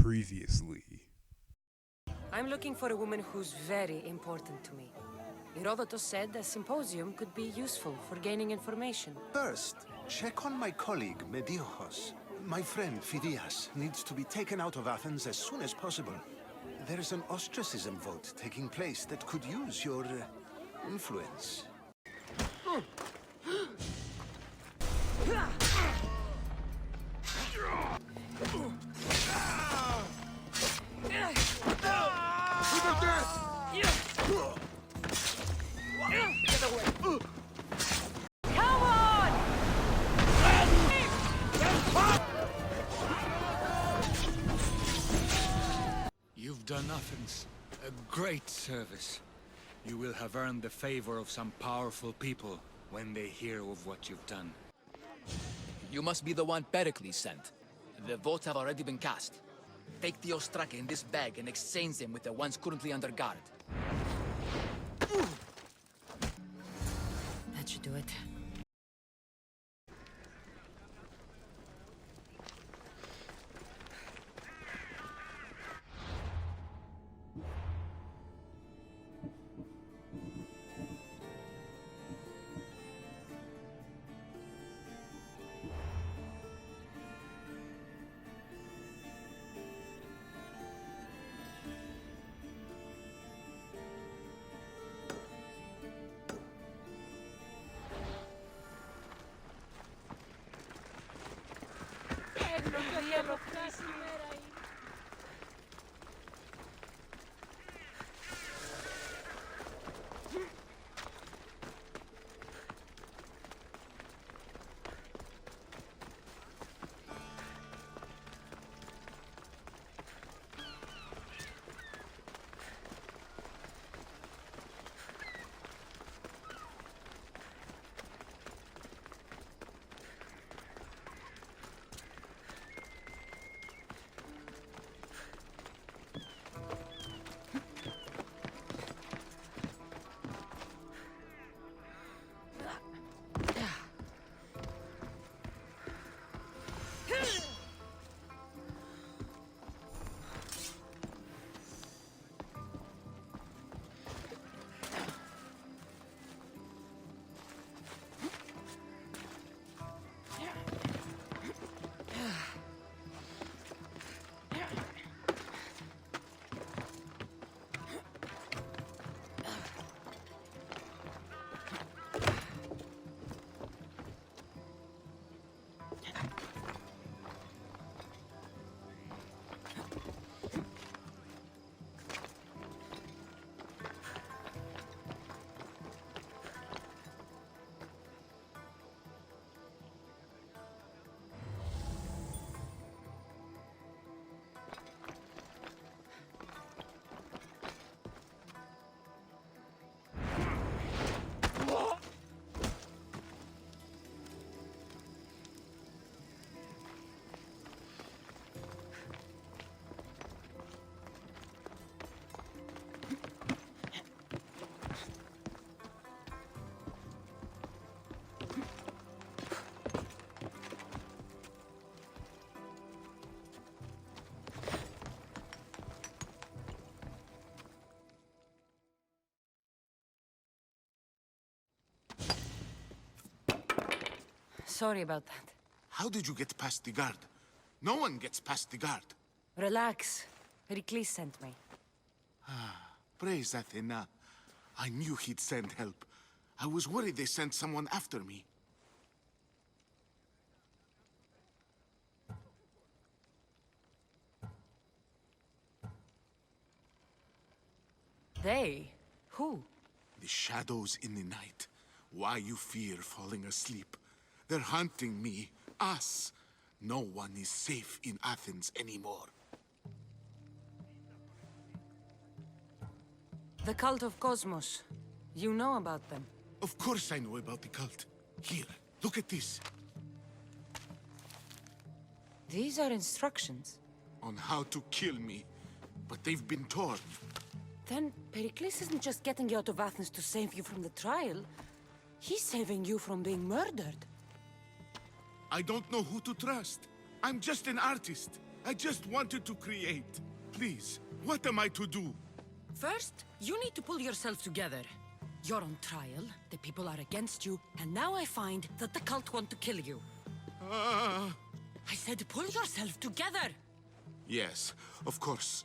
Previously. I'm looking for a woman who's very important to me. Herodotus said a symposium could be useful for gaining information. First, check on my colleague, Mediochos. My friend, Phidias, needs to be taken out of Athens as soon as possible. There's an ostracism vote taking place that could use your influence. You've done Athens a great service. You will have earned the favor of some powerful people when they hear of what you've done. You must be the one Pericles sent. The votes have already been cast. Take the ostraka in this bag and exchange them with the ones currently under guard. That should do it. Sorry about that. How did you get past the guard? No one gets past the guard. Relax. Pericles sent me. Praise Athena. I knew he'd send help. I was worried they sent someone after me. They? Who? The shadows in the night. Why you fear falling asleep. They're hunting me. Us. No one is safe in Athens anymore. The cult of Cosmos. You know about them. Of course I know about the cult. Here, look at this. These are instructions. On how to kill me. But they've been torn. Then Pericles isn't just getting you out of Athens to save you from the trial. He's saving you from being murdered. I don't know who to trust. I'm just an artist. I just wanted to create. Please, what am I to do? First, you need to pull yourself together. You're on trial, the people are against you, and now I find that the cult want to kill you. I said pull yourself together! Yes, of course.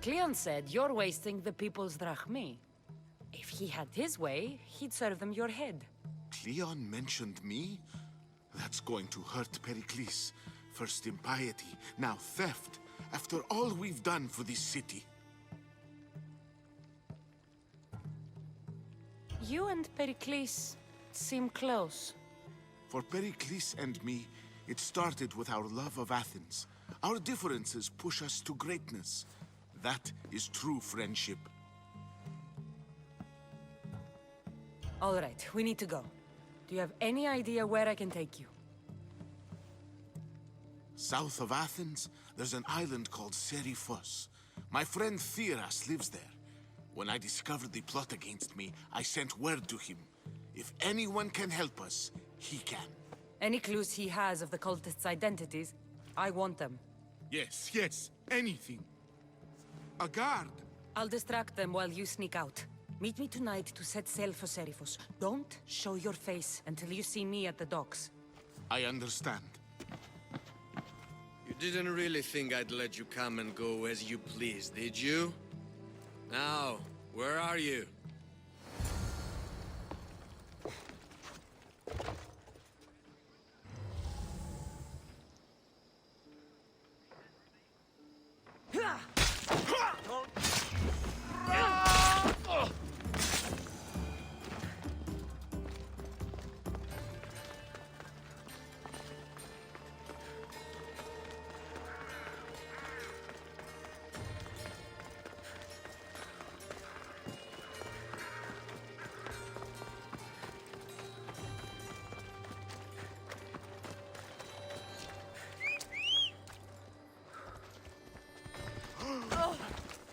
Cleon said you're wasting the people's drachmi. If he had his way, he'd serve them your head. Cleon mentioned me? That's going to hurt Pericles. First impiety, now theft. After all we've done for this city. You and Pericles seem close. For Pericles and me, it started with our love of Athens. Our differences push us to greatness. That is true friendship. All right, we need to go. Do you have any idea where I can take you? South of Athens, there's an island called Seriphos. My friend Theras lives there. When I discovered the plot against me, I sent word to him. If anyone can help us, he can. Any clues he has of the cultists' identities? I want them. Yes, anything. A guard. I'll distract them while you sneak out. Meet me tonight to set sail for Seriphos. Don't show your face until you see me at the docks. I understand. You didn't really think I'd let you come and go as you please, did you? Now, where are you?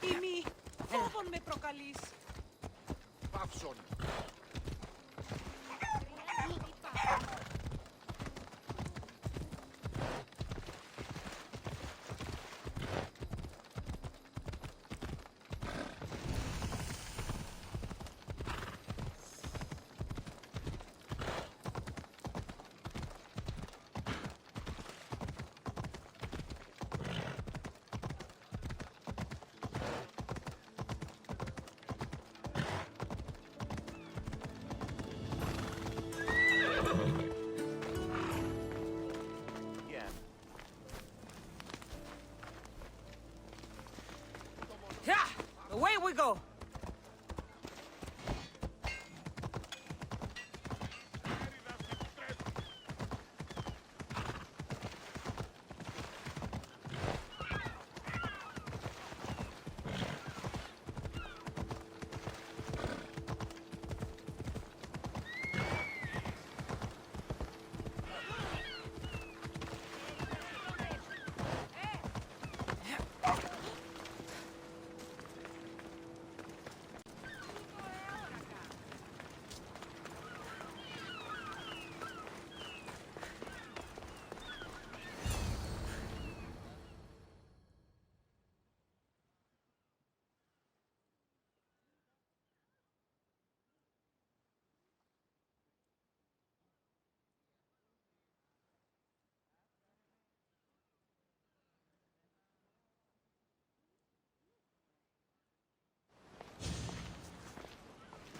Ήμι, φόβον με προκαλείς. Παύσον. Away we go!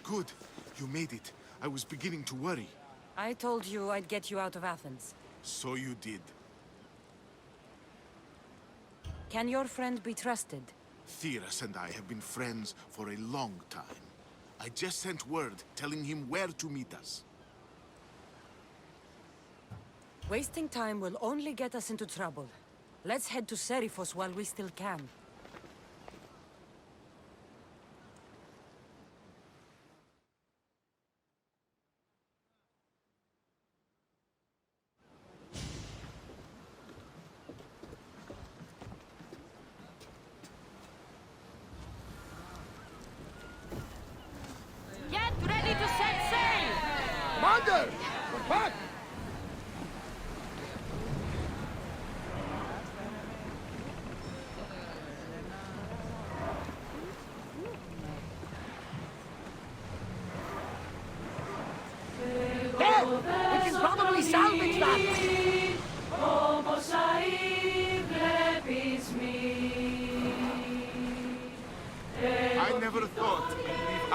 Good. You made it. I was beginning to worry. I told you I'd get you out of Athens. So you did. Can your friend be trusted? Theras and I have been friends for a long time. I just sent word telling him where to meet us. Wasting time will only get us into trouble. Let's head to Seriphos while we still can. Get ready to set sail! Commander! We're back!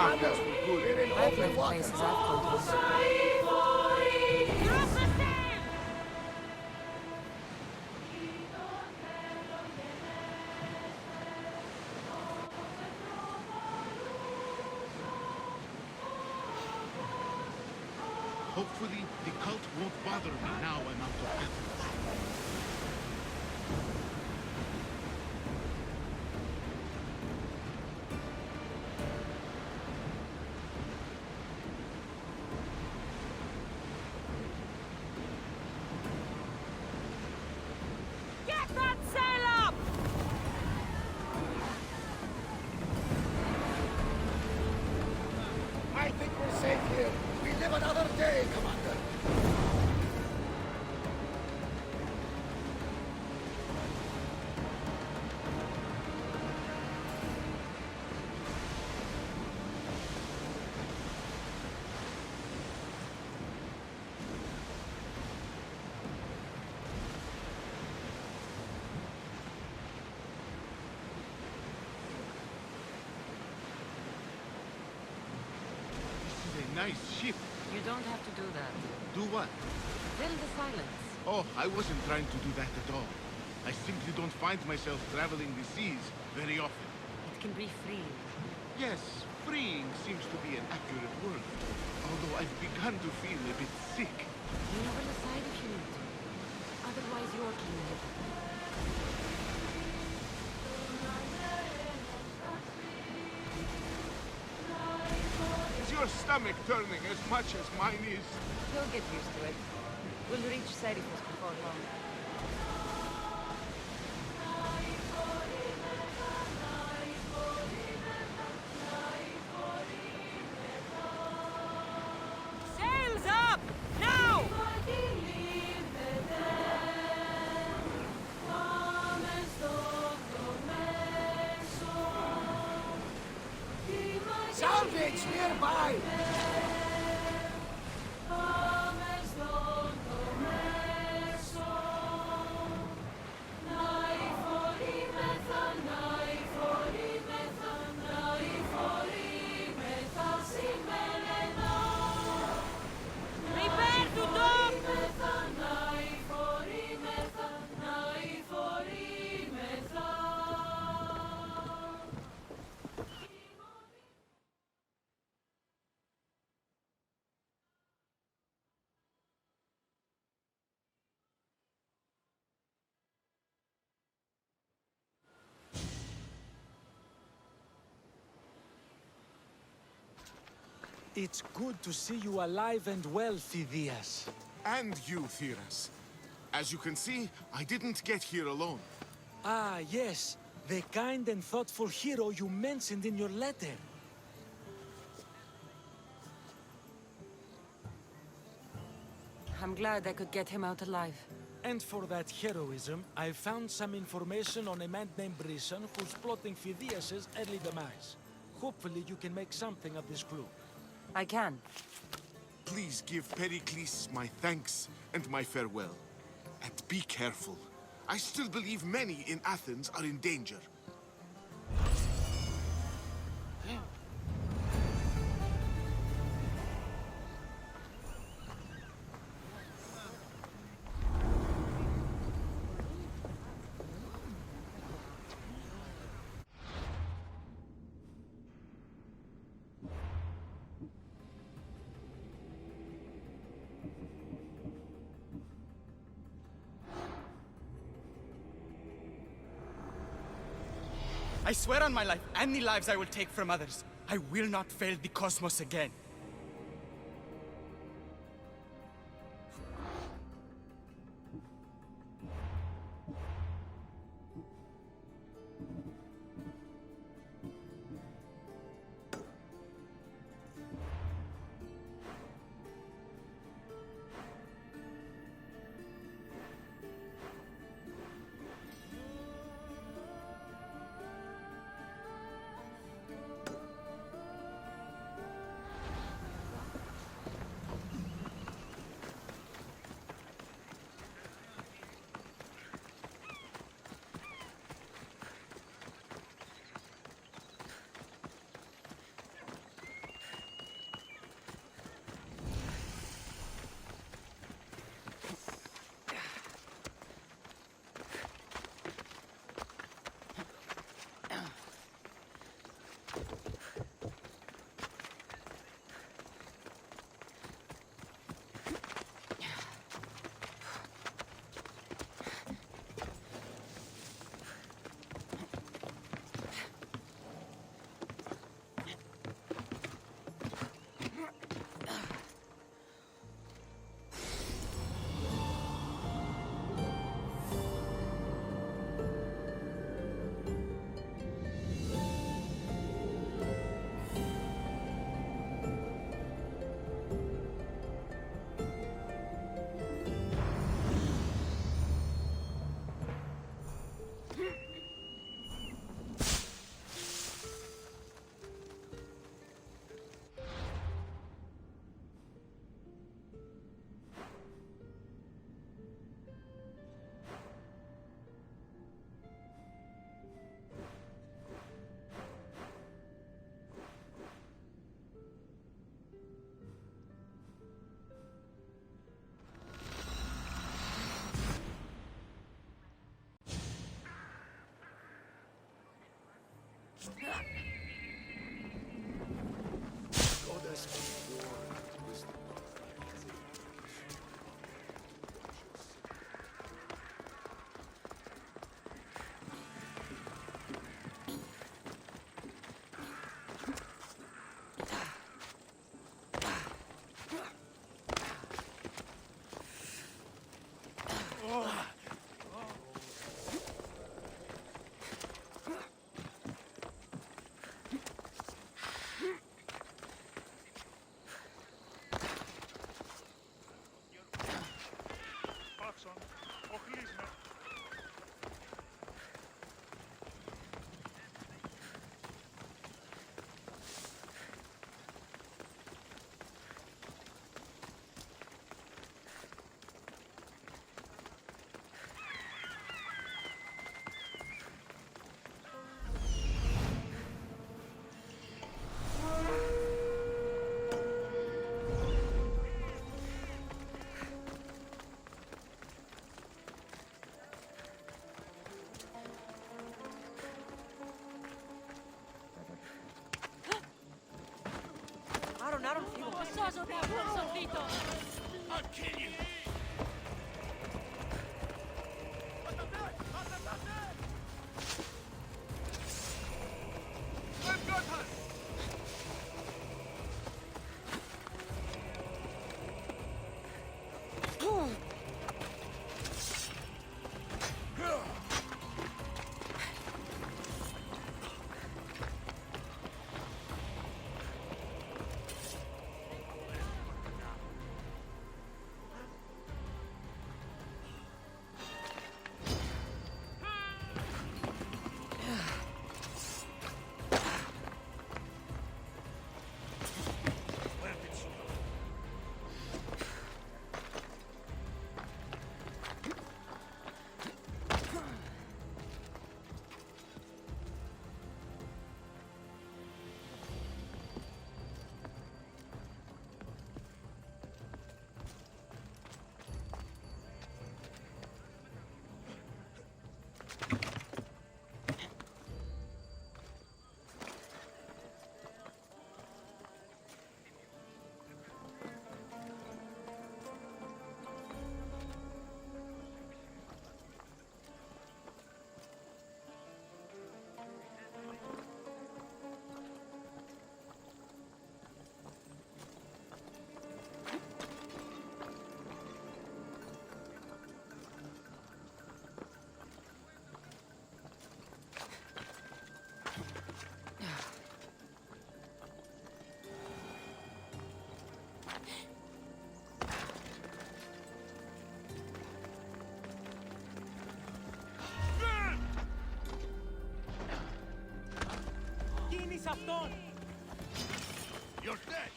Others will pull in I've open left water. places I've called home. Hopefully, the cult won't bother me now I'm out of Athens. Get that sail up! I think we're safe here. We live another day, Commander. This is a nice ship. You don't have to do that. Do what? Fill the silence. Oh, I wasn't trying to do that at all. I simply don't find myself traveling the seas very often. It can be freeing. Yes, freeing seems to be an accurate word. Although I've begun to feel a bit sick. You know where aside if you need to. Otherwise, you're cleaning it up. Is your stomach turning as much as mine is? You'll get used to it. We'll reach Serifus before long. Sails up! Now! Salvage nearby! Prepare to dock! It's good to see you alive and well, Phidias. And you, Theras. As you can see, I didn't get here alone. Ah, yes. The kind and thoughtful hero you mentioned in your letter. I'm glad I could get him out alive. And for that heroism, I found some information on a man named Brisson who's plotting Phidias' early demise. Hopefully you can make something of this clue. I can. Please give Pericles my thanks and my farewell. And be careful. I still believe many in Athens are in danger. I swear on my life and the lives I will take from others, I will not fail the cosmos again. I'll kill you! I've got her! You're dead!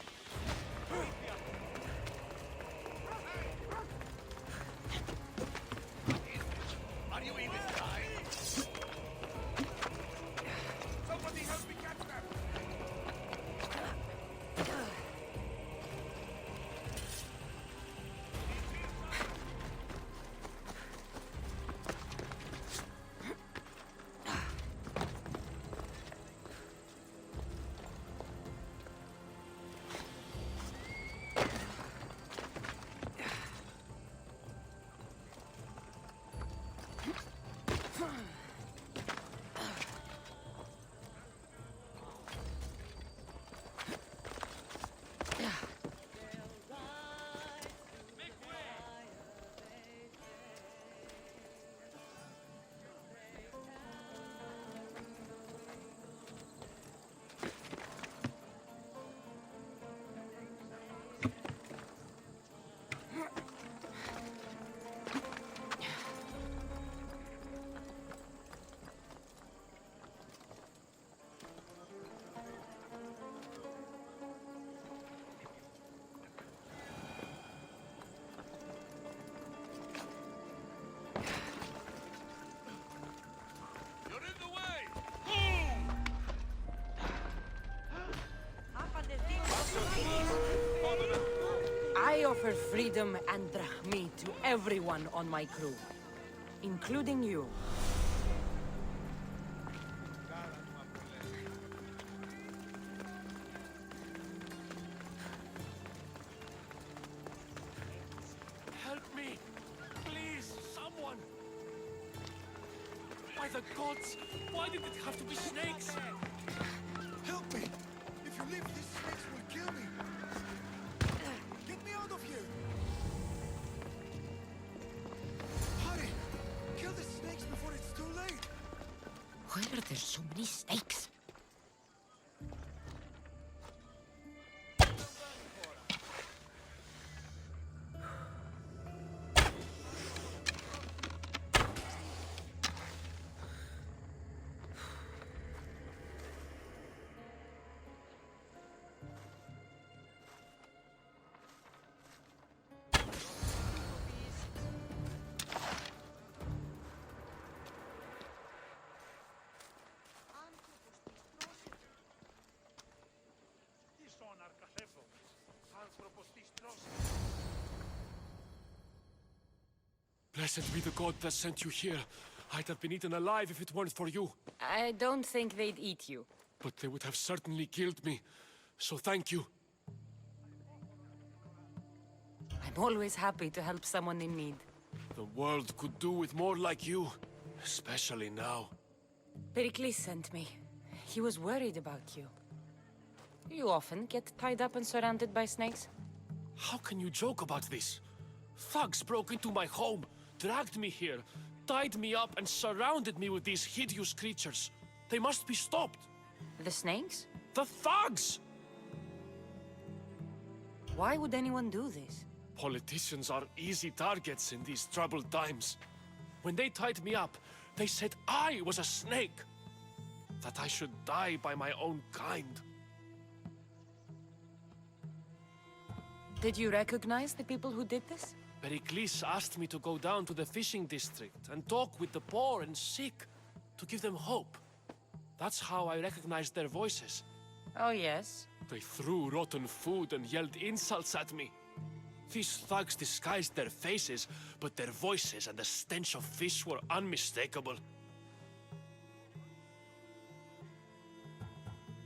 Are you even dying? Somebody help me catch them! I offer freedom and drachmi to everyone on my crew, including you. Help me! Please, someone! By the gods! Why did it have to be snakes? Help me! If you leave, these snakes will kill me! Get me out of here! Hurry! Kill the snakes before it's too late! Where are there so many snakes? Blessed be the god that sent you here. I'd have been eaten alive if it weren't for you. I don't think they'd eat you. But they would have certainly killed me. So thank you. always happy to help someone in need. The world could do with more like you, especially now. Pericles sent me. He was worried about you. You often get tied up and surrounded by snakes? How can you joke about this? Thugs broke into my home, dragged me here, tied me up and surrounded me with these hideous creatures. They must be stopped. The snakes? The thugs! Why would anyone do this? Politicians are easy targets in these troubled times. When they tied me up, they said I was a snake. That I should die by my own kind. Did you recognize the people who did this? Pericles asked me to go down to the fishing district and talk with the poor and sick, to give them hope. That's how I recognized their voices. Oh, yes? They threw rotten food and yelled insults at me. These thugs disguised their faces, but their voices and the stench of fish were unmistakable.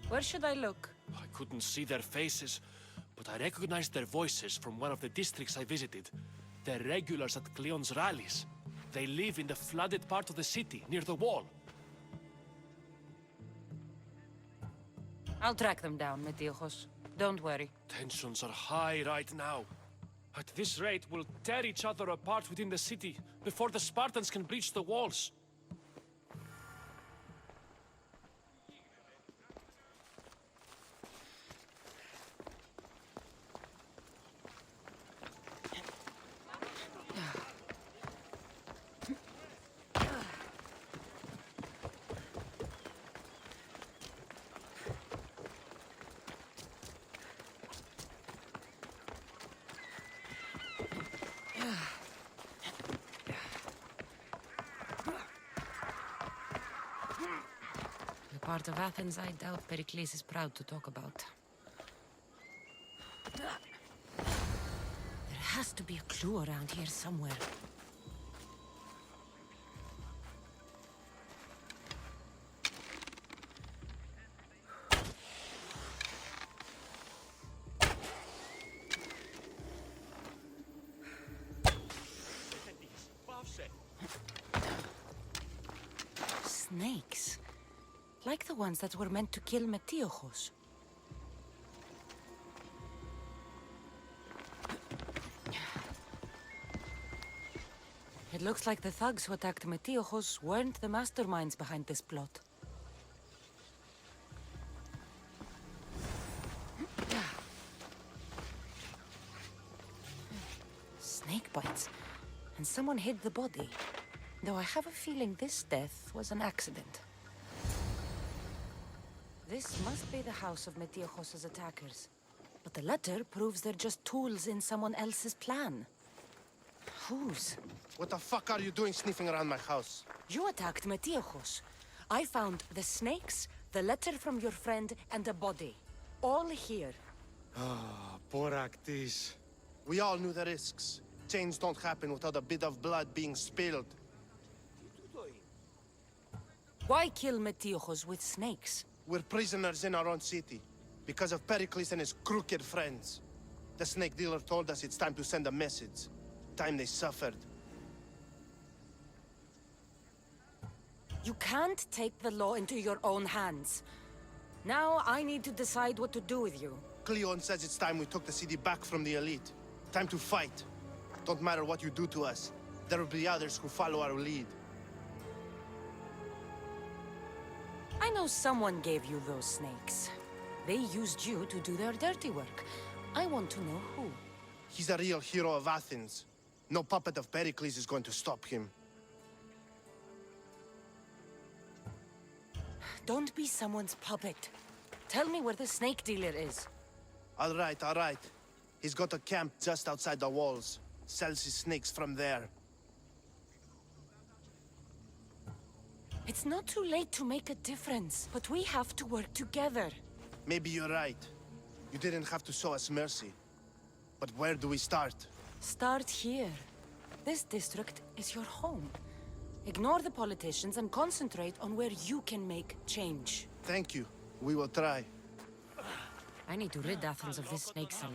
Where should I look? I couldn't see their faces, but I recognized their voices from one of the districts I visited. They're regulars at Cleon's rallies. They live in the flooded part of the city, near the wall. I'll track them down, Metiochos. Don't worry. Tensions are high right now. At this rate, we'll tear each other apart within the city before the Spartans can breach the walls. The part of Athens I doubt Pericles is proud to talk about. There has to be a clue around here somewhere. Snakes. Like the ones that were meant to kill Metiochos. It looks like the thugs who attacked Metiochos weren't the masterminds behind this plot. Snake bites. And someone hid the body. Though I have a feeling this death was an accident. This must be the house of Metiochos' attackers. But the letter proves they're just tools in someone else's plan. Whose? What the fuck are you doing sniffing around my house? You attacked Metiochos. I found the snakes, the letter from your friend, and a body. All here. Ah, poor Actis. We all knew the risks. Change don't happen without a bit of blood being spilled. Why kill Metiochos with snakes? We're prisoners in our own city, because of Pericles and his crooked friends. The snake dealer told us it's time to send a message. Time they suffered. You can't take the law into your own hands. Now I need to decide what to do with you. Cleon says it's time we took the city back from the elite. Time to fight. Don't matter what you do to us. There will be others who follow our lead. I know someone gave you those snakes. They used you to do their dirty work. I want to know who. He's a real hero of Athens. No puppet of Pericles is going to stop him. Don't be someone's puppet. Tell me where the snake dealer is. All right, all right. He's got a camp just outside the walls. Sells his snakes from there. It's not too late to make a difference, but we have to work together. Maybe you're right. You didn't have to show us mercy. But where do we start? Start here. This district is your home. Ignore the politicians and concentrate on where you can make change. Thank you. We will try. I need to rid Athens of this snake seller.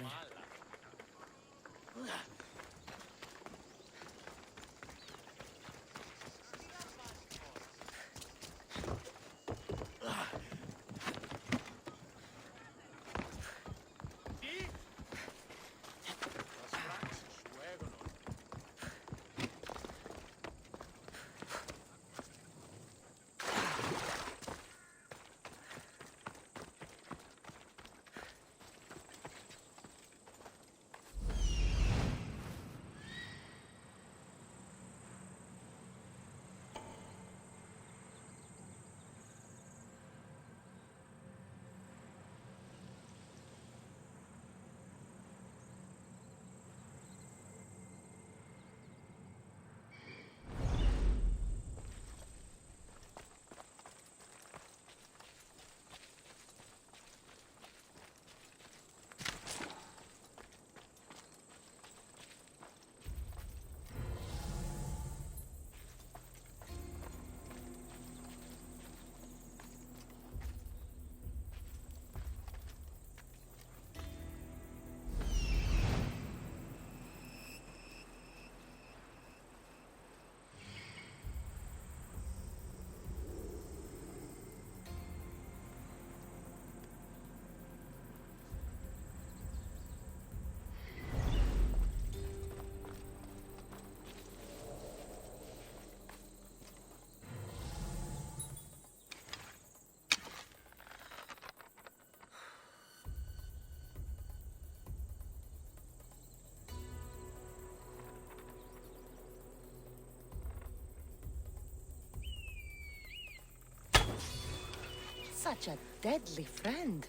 Such a deadly friend.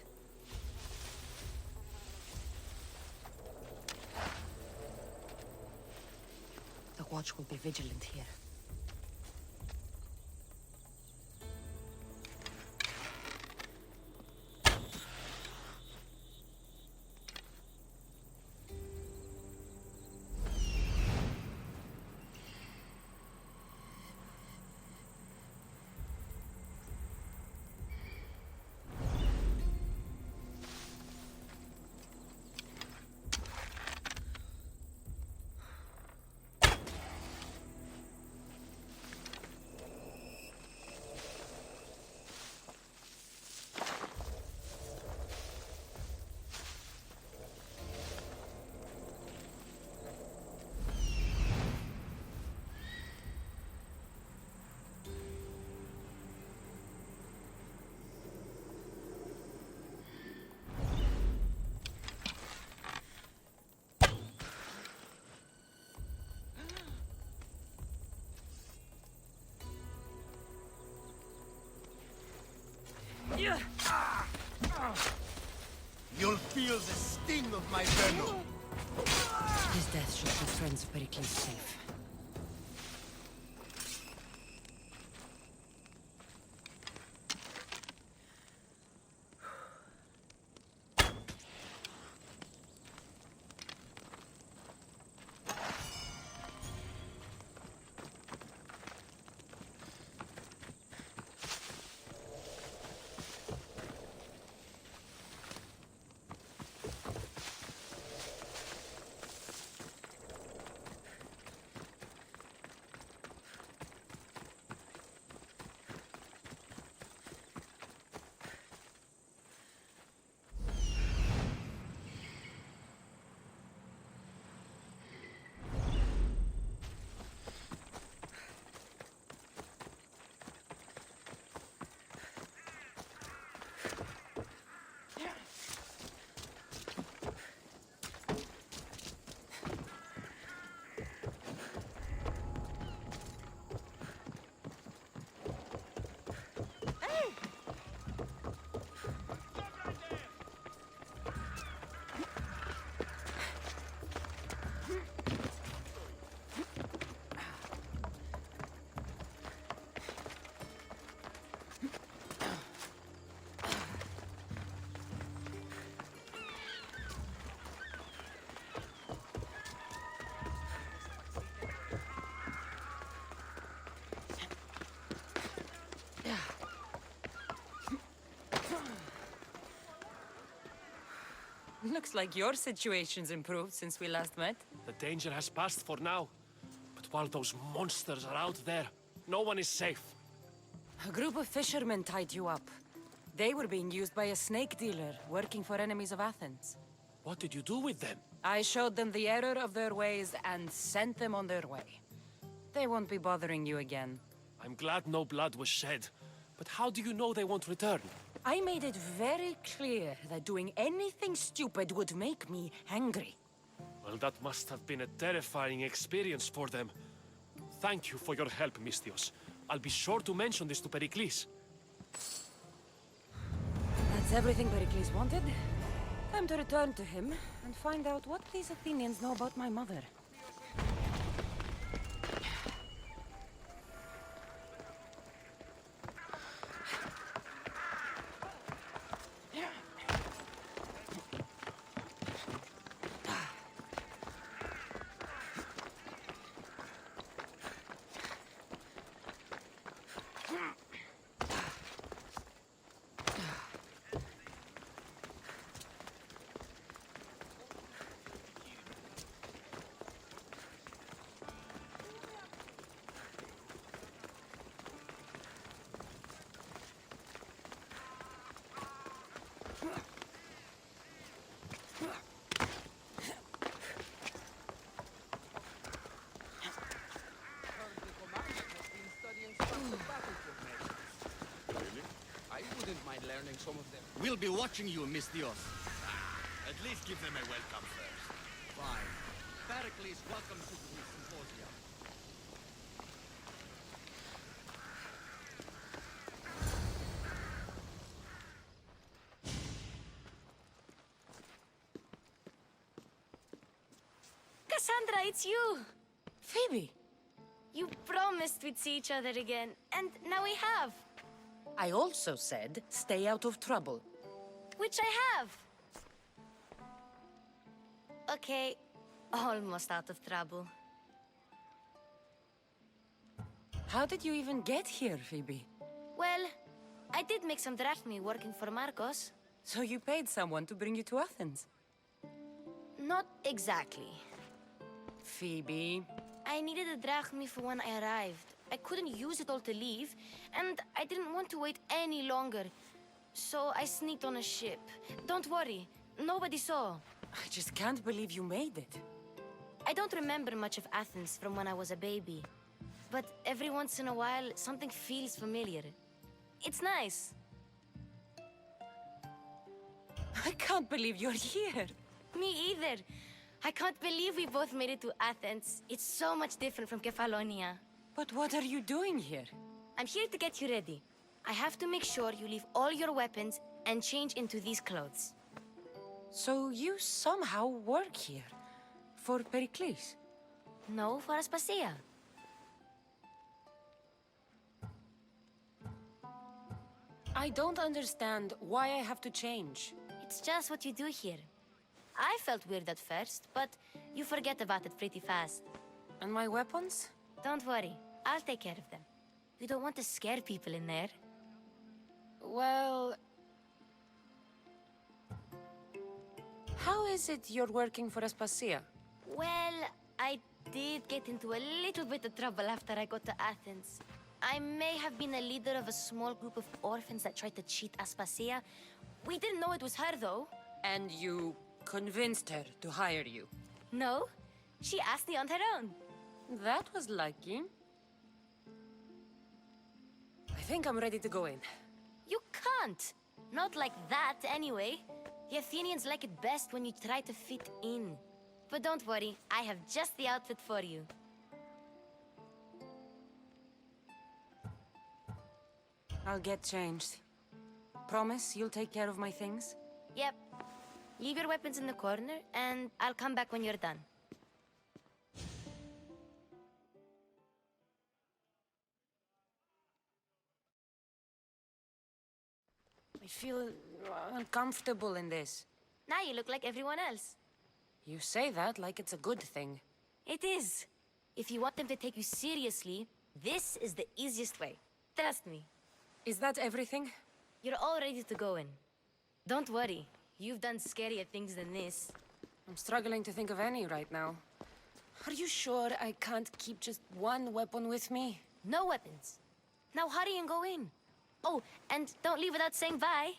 The watch will be vigilant here. You'll feel the sting of my venom. His death should keep friends of Pericles safe. Looks like your situation's improved since we last met. The danger has passed for now. But while those monsters are out there, no one is safe. A group of fishermen tied you up. They were being used by a snake dealer working for enemies of Athens. What did you do with them? I showed them the error of their ways and sent them on their way. They won't be bothering you again. I'm glad no blood was shed. But how do you know they won't return? I made it very clear that doing anything stupid would make me angry. Well, that must have been a terrifying experience for them. Thank you for your help, Misthios. I'll be sure to mention this to Pericles. That's everything Pericles wanted. Time to return to him and find out what these Athenians know about my mother. Some of them. We'll be watching you, Misthios. At least give them a welcome first. Fine. Pericles, welcome to the symposium. Cassandra, it's you! Phoebe, You promised we'd see each other again, and now we have. I also said stay out of trouble. Which I have. Okay, almost out of trouble. How did you even get here, Phoebe? Well, I did make some drachmi working for Marcos. So you paid someone to bring you to Athens? Not exactly. Phoebe... I needed a drachmi for when I arrived. I couldn't use it all to leave, and I didn't want to wait any longer. So I sneaked on a ship. Don't worry, nobody saw. I just can't believe you made it. I don't remember much of Athens from when I was a baby. But every once in a while, something feels familiar. It's nice. I can't believe you're here. Me either. I can't believe we both made it to Athens. It's so much different from Kefalonia. But what are you doing here? I'm here to get you ready. I have to make sure you leave all your weapons and change into these clothes. So you somehow work here? For Pericles? No, for Aspasia. I don't understand why I have to change. It's just what you do here. I felt weird at first, but you forget about it pretty fast. And my weapons? Don't worry, I'll take care of them. You don't want to scare people in there. Well... How is it you're working for Aspasia? Well, I did get into a little bit of trouble after I got to Athens. I may have been a leader of a small group of orphans that tried to cheat Aspasia. We didn't know it was her, though. And you convinced her to hire you? No, she asked me on her own. That was lucky. I think I'm ready to go in. You can't. Not like that, anyway. The Athenians like it best when you try to fit in. But don't worry, I have just the outfit for you. I'll get changed. Promise you'll take care of my things? Yep. Leave your weapons in the corner, and I'll come back when you're done. I feel uncomfortable in this. Now you look like everyone else. You say that like it's a good thing. It is. If you want them to take you seriously, this is the easiest way. Trust me. Is that everything? You're all ready to go in. Don't worry. You've done scarier things than this. I'm struggling to think of any right now. Are you sure I can't keep just one weapon with me? No weapons. Now hurry and go in. Oh, and don't leave without saying bye.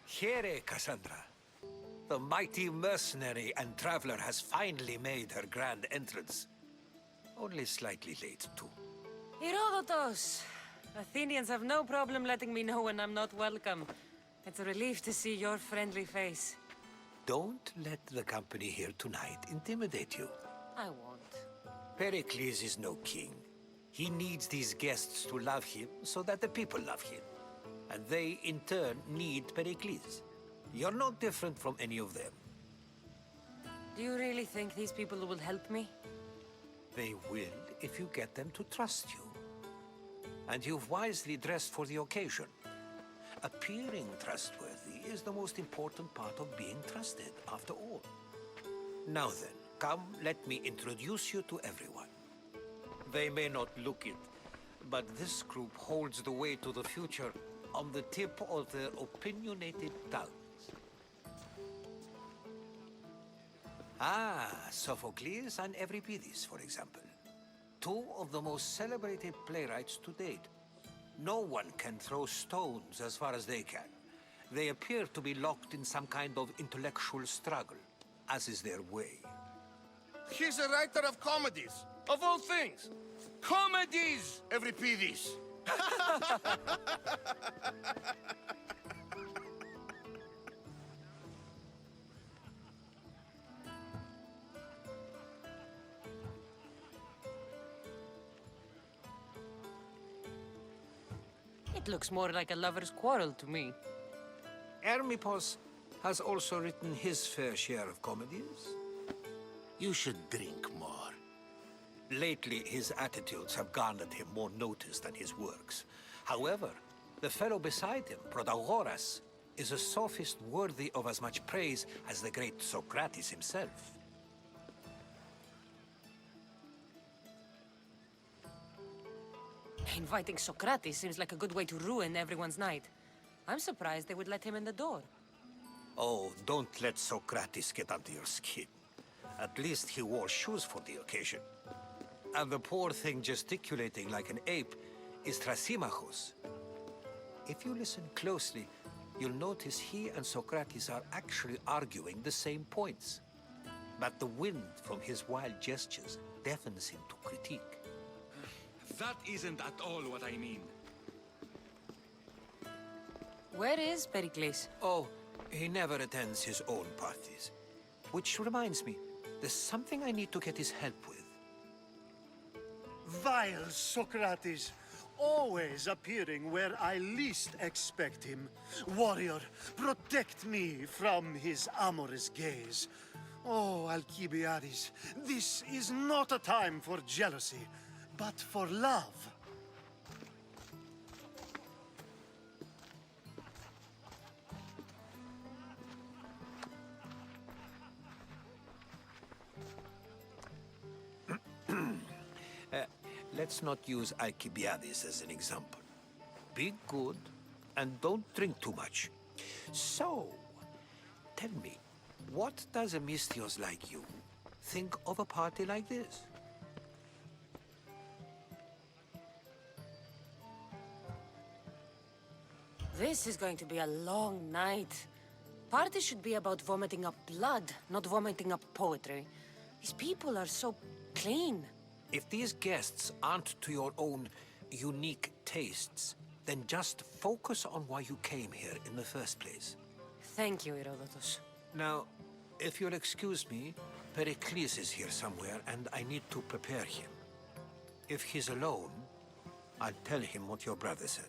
Here, Cassandra. The mighty mercenary and traveler has finally made her grand entrance. Only slightly late, too. Herodotus! Athenians have no problem letting me know when I'm not welcome. It's a relief to see your friendly face. Don't let the company here tonight intimidate you. I won't. Pericles is no king. He needs these guests to love him so that the people love him. And they, in turn, need Pericles. You're no different from any of them. Do you really think these people will help me? They will if you get them to trust you. And you've wisely dressed for the occasion. Appearing trustworthy is the most important part of being trusted, after all. Now then, come, let me introduce you to everyone. They may not look it, but this group holds the way to the future on the tip of their opinionated tongues. Ah, Sophocles and Euripides, for example. Two of the most celebrated playwrights to date. No one can throw stones as far as they can. They appear to be locked in some kind of intellectual struggle, as is their way. He's a writer of comedies, of all things. Comedies, Euripides. It That looks more like a lover's quarrel to me. Hermippos has also written his fair share of comedies. You should drink more. Lately, his attitudes have garnered him more notice than his works. However, the fellow beside him, Protagoras, is a sophist worthy of as much praise as the great Socrates himself. Inviting Socrates seems like a good way to ruin everyone's night. I'm surprised they would let him in the door. Oh, don't let Socrates get under your skin. At least he wore shoes for the occasion. And the poor thing gesticulating like an ape is Thrasymachos. If you listen closely, you'll notice he and Socrates are actually arguing the same points. But the wind from his wild gestures deafens him to critique. That isn't at all what I mean. Where is Pericles? Oh, he never attends his own parties. Which reminds me, there's something I need to get his help with. Vile Socrates, always appearing where I least expect him. Warrior, protect me from his amorous gaze. Oh, Alcibiades, this is not a time for jealousy, but for love. Let's not use Alcibiades as an example. Be good and don't drink too much. So, tell me, what does a Misthios like you think of a party like this? This is going to be a long night. Parties should be about vomiting up blood, not vomiting up poetry. These people are so clean. If these guests aren't to your own unique tastes, then just focus on why you came here in the first place. Thank you, Herodotus. Now, if you'll excuse me, Pericles is here somewhere, and I need to prepare him. If he's alone, I'll tell him what your brother said.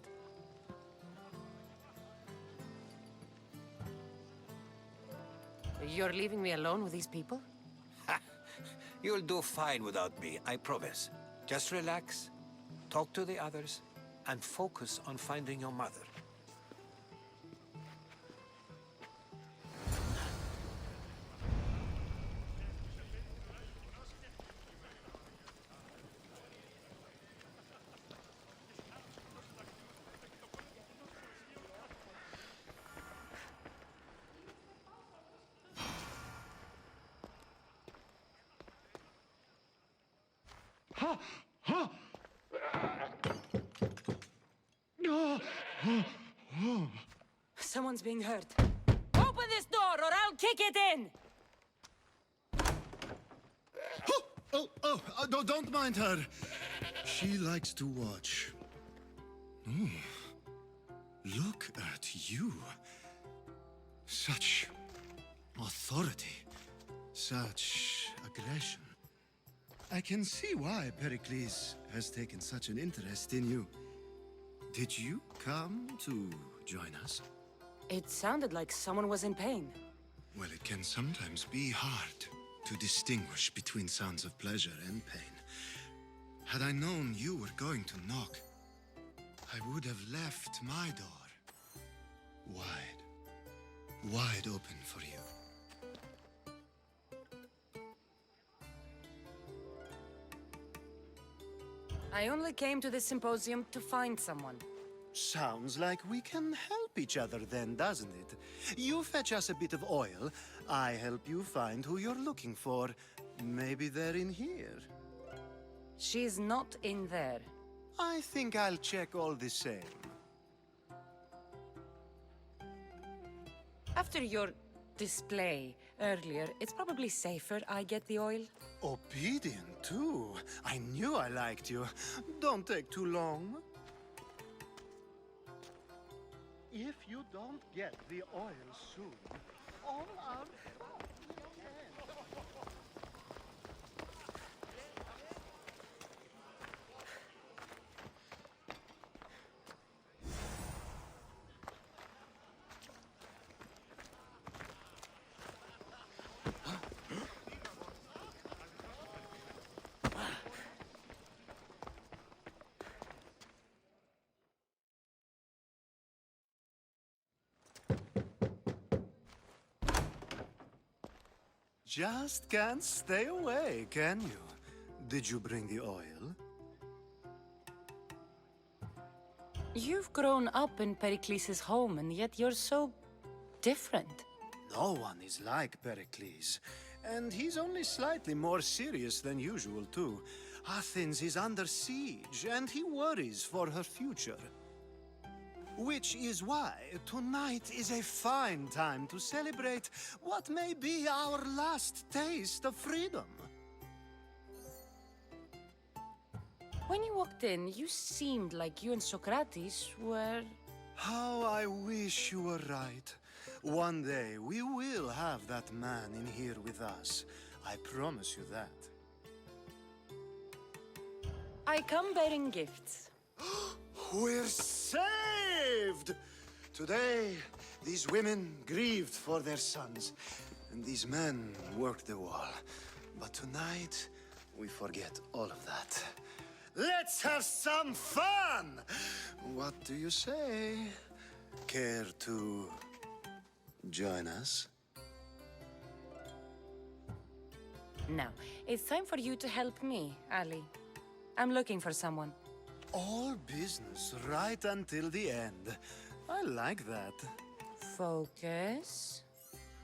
You're leaving me alone with these people? You'll do fine without me, I promise. Just relax, talk to the others, and focus on finding your mother. Someone's being hurt. Open this door or I'll kick it in! Don't mind her. She likes to watch. Oh, look at you. Such authority. Such aggression. I can see why Pericles has taken such an interest in you. Did you come to join us? It sounded like someone was in pain. Well, it can sometimes be hard to distinguish between sounds of pleasure and pain. Had I known you were going to knock, I would have left my door wide open for you. I only came to this symposium to find someone. Sounds like we can help each other then, doesn't it? You fetch us a bit of oil, I help you find who you're looking for. Maybe they're in here. She's not in there. I think I'll check all the same. After your display earlier, it's probably safer I get the oil. Obedient, too. I knew I liked you. Don't take too long. If you don't get the oil soon, all our fun will end. Just can't stay away, can you? Did you bring the oil? You've grown up in Pericles' home, and yet you're so different. No one is like Pericles. And he's only slightly more serious than usual, too. Athens is under siege, and he worries for her future. Which is why tonight is a fine time to celebrate what may be our last taste of freedom. When you walked in, you seemed like you and Socrates were... How I wish you were right. One day we will have that man in here with us. I promise you that. I come bearing gifts. We're saved! Today, these women grieved for their sons, and these men worked the wall. But tonight, we forget all of that. Let's have some fun! What do you say? Care to join us? Now, it's time for you to help me, Ali. I'm looking for someone. All business right until the end. I like that. Focus.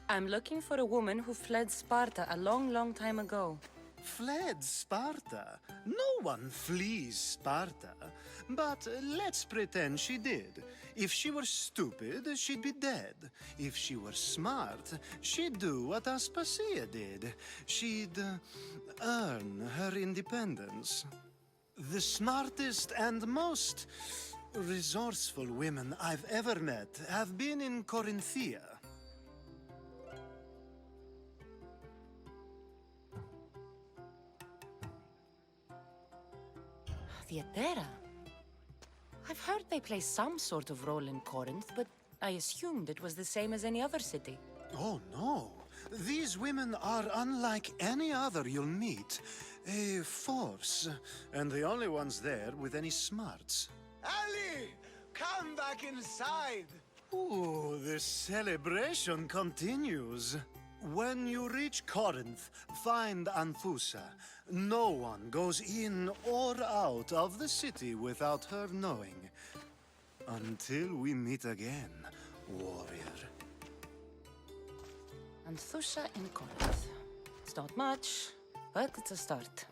I'm looking for a woman who fled Sparta a long, long time ago. Fled Sparta? No one flees Sparta. But let's pretend she did. If she were stupid, she'd be dead. If she were smart, she'd do what Aspasia did. She'd earn her independence. The smartest and most resourceful women I've ever met have been in Corinthia. The Attika. I've heard they play some sort of role in Corinth, but I assumed it was the same as any other city. Oh, no. These women are unlike any other you'll meet. A force, and the only ones there with any smarts. Ali! Come back inside! Ooh, the celebration continues. When you reach Corinth, find Anthusa. No one goes in or out of the city without her knowing. Until we meet again, warrior. Anthusa in Corinth. It's not much, but it's a start.